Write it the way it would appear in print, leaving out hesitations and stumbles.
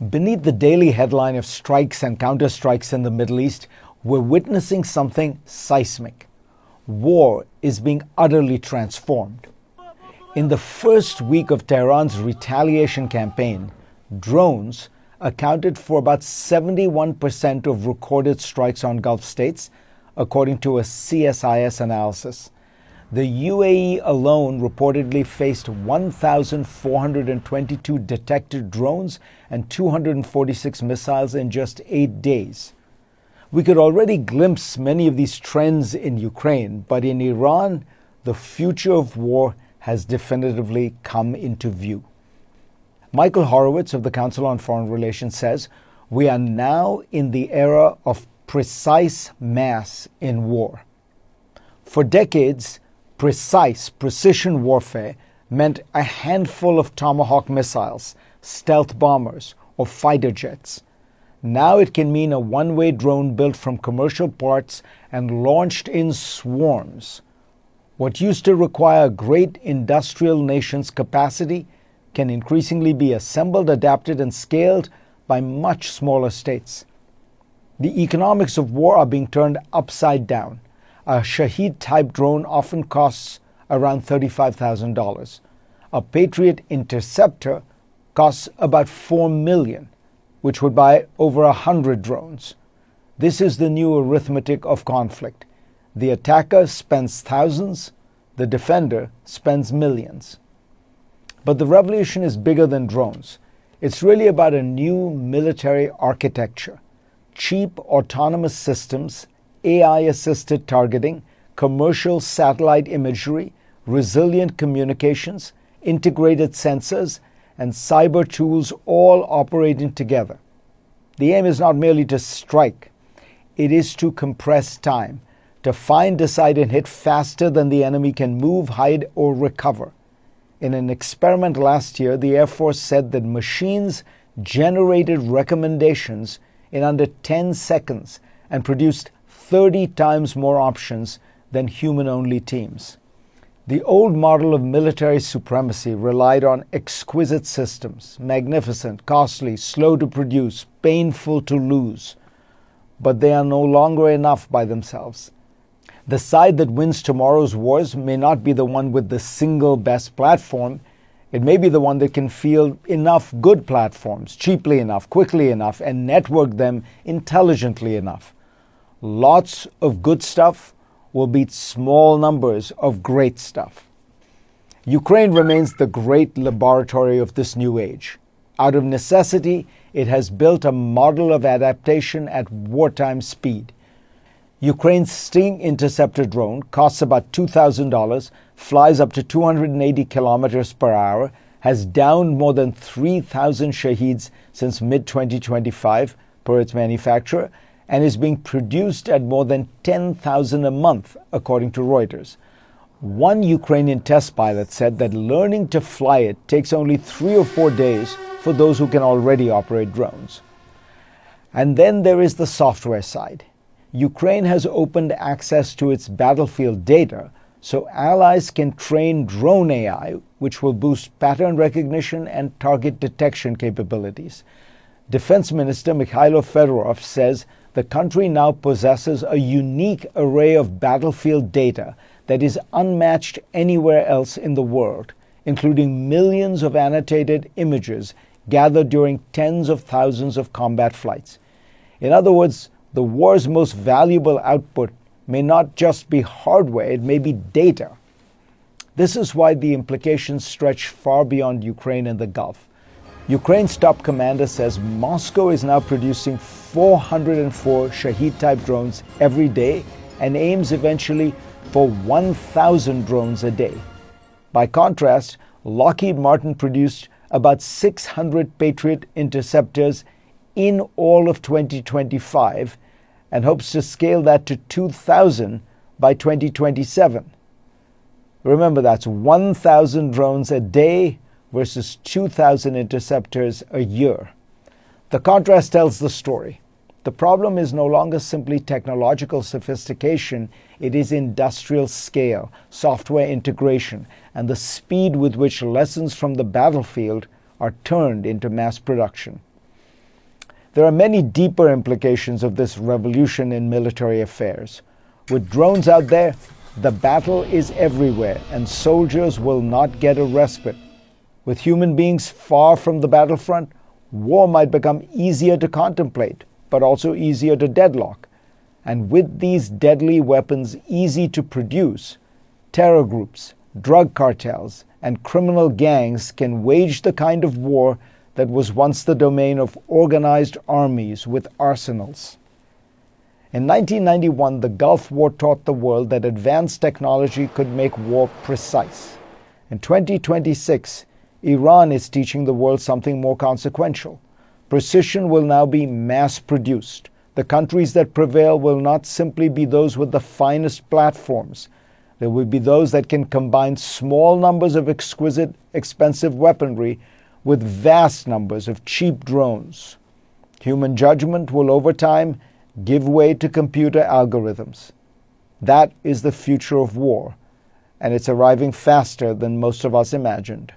Beneath the daily headline of strikes and counterstrikes in the Middle East, we're witnessing something seismic. War is being utterly transformed. In the first week of Tehran's retaliation campaign, drones accounted for about 71% of recorded strikes on Gulf states, according to a CSIS analysis. The UAE alone reportedly faced 1,422 detected drones and 246 missiles in just 8 days. We could already glimpse many of these trends in Ukraine, but in Iran, the future of war has definitively come into view. Michael Horowitz of the Council on Foreign Relations says, "We are now in the era of precise mass in war." For decades, precision warfare meant a handful of Tomahawk missiles, stealth bombers, or fighter jets. Now it can mean a one-way drone built from commercial parts and launched in swarms. What used to require a great industrial nation's capacity can increasingly be assembled, adapted, and scaled by much smaller states. The economics of war are being turned upside down. A Shaheed-type drone often costs around $35,000. A Patriot interceptor costs about $4 million, which would buy over 100 drones. This is the new arithmetic of conflict. The attacker spends thousands, the defender spends millions. But the revolution is bigger than drones. It's really about a new military architecture. Cheap autonomous systems, AI-assisted targeting, commercial satellite imagery, resilient communications, integrated sensors, and cyber tools all operating together. The aim is not merely to strike. It is to compress time, to find, decide, and hit faster than the enemy can move, hide, or recover. In an experiment last year, the Air Force said that machines generated recommendations in under 10 seconds and produced 30 times more options than human-only teams. The old model of military supremacy relied on exquisite systems, magnificent, costly, slow to produce, painful to lose. But they are no longer enough by themselves. The side that wins tomorrow's wars may not be the one with the single best platform. It may be the one that can field enough good platforms, cheaply enough, quickly enough, and network them intelligently enough. Lots of good stuff will beat small numbers of great stuff. Ukraine remains the great laboratory of this new age. Out of necessity, it has built a model of adaptation at wartime speed. Ukraine's Sting interceptor drone costs about $2,000, flies up to 280 kilometers per hour, has downed more than 3,000 Shaheeds since mid-2025 per its manufacturer, and is being produced at more than 10,000 a month, according to Reuters. One Ukrainian test pilot said that learning to fly it takes only 3 or 4 days for those who can already operate drones. And then there is the software side. Ukraine has opened access to its battlefield data, so allies can train drone AI, which will boost pattern recognition and target detection capabilities. Defense Minister Mikhailo Fedorov says the country now possesses a unique array of battlefield data that is unmatched anywhere else in the world, including millions of annotated images gathered during tens of thousands of combat flights. In other words, the war's most valuable output may not just be hardware, it may be data. This is why the implications stretch far beyond Ukraine and the Gulf. Ukraine's top commander says Moscow is now producing 404 Shaheed-type drones every day and aims eventually for 1,000 drones a day. By contrast, Lockheed Martin produced about 600 Patriot interceptors in all of 2025 and hopes to scale that to 2,000 by 2027. Remember, that's 1,000 drones a day versus 2,000 interceptors a year. The contrast tells the story. The problem is no longer simply technological sophistication, it is industrial scale, software integration, and the speed with which lessons from the battlefield are turned into mass production. There are many deeper implications of this revolution in military affairs. With drones out there, the battle is everywhere, and soldiers will not get a respite. With human beings far from the battlefront, war might become easier to contemplate, but also easier to deadlock. And with these deadly weapons easy to produce, terror groups, drug cartels, and criminal gangs can wage the kind of war that was once the domain of organized armies with arsenals. In 1991, the Gulf War taught the world that advanced technology could make war precise. In 2026, Iran is teaching the world something more consequential. Precision will now be mass-produced. The countries that prevail will not simply be those with the finest platforms. There will be those that can combine small numbers of exquisite, expensive weaponry with vast numbers of cheap drones. Human judgment will, over time, give way to computer algorithms. That is the future of war, and it's arriving faster than most of us imagined.